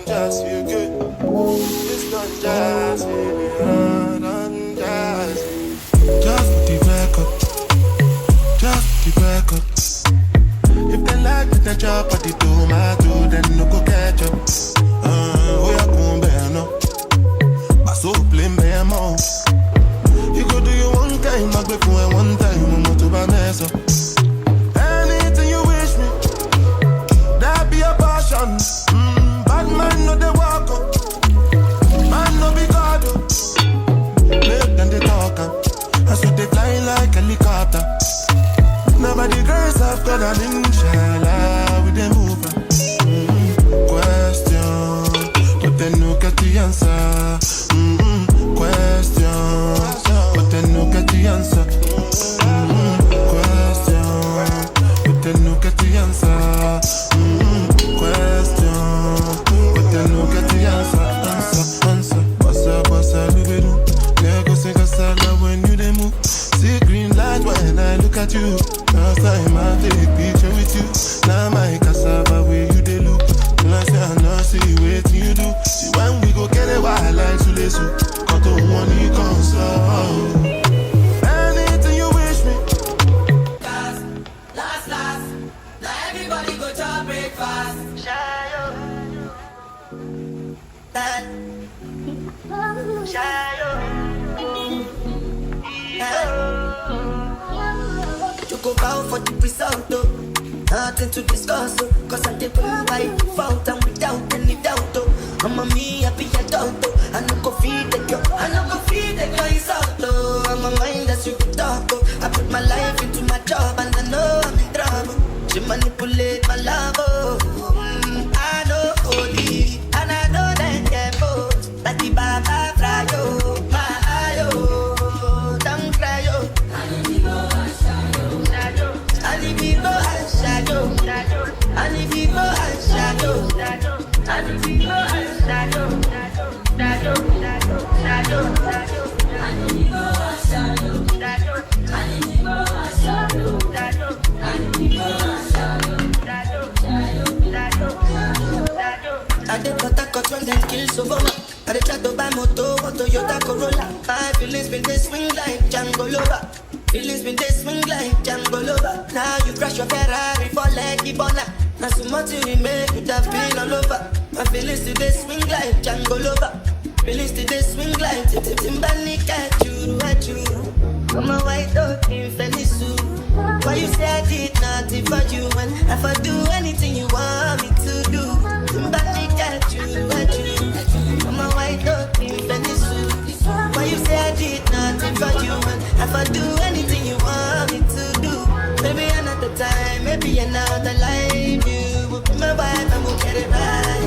just feel good. It's not just on just. Just the record. Just the record. If they like me, then chop at the tomato, then no go catch up. Oh, yeah, come bear no. But so blame me more. You go do you one time, I go for one time, I'm not to buy mess up. Anything you wish me, that be a passion. Bad man no they walk up, man no be God up. Make them they talk up, I saw they fly like helicopter. Nobody grace of God and inshallah with them move. Question, but then no get the answer. Question, but then no get the answer. Question, but then no get the answer. Question, but then no get the answer. Answer, what's up, Lubedu? Lego sing a salad when you dey move. See green light when I look at you. Last time I take picture with you. Now my cassava where you dey look. Last time I know see what you do. See when we go get a wild like Sulesu. Got to money come slow. Anything you wish me. Last. Now everybody go to breakfast. Shayo. You go bow for the result, though. Nothing to discuss, oh. Cause I did by default and without any doubt, oh. I'm a me happy adult, oh. I no go feed the girl, it's out, oh. I'm a mind that's you can talk, oh. I put my life into my job and I know I'm in trouble. She manipulate my love, oh. I know holy, and I know that careful. Like the Baba fry, oh. My eye, oh. Don't cry, oh. I need to go and shadow. I did what I got when them kills over. I did try to buy moto, Toyota Corolla. My feelings been they swing like Django Lover. Feelings been they swing like Django Lover. Now you crash your Ferrari for like Ibona. Now so much you make with that pain all over. My feelings today swing like Django Lover. Feelings today swing like Timbani at you. I'm a white dog in Venice. Why you say I did nothing for you? And if I do anything you want me to do, Timbani at you. I'm a white dog in Venice. Why you say I did nothing for you? And if I do anything you want me to do, maybe another time, maybe another life. You will be my wife and we'll get it right.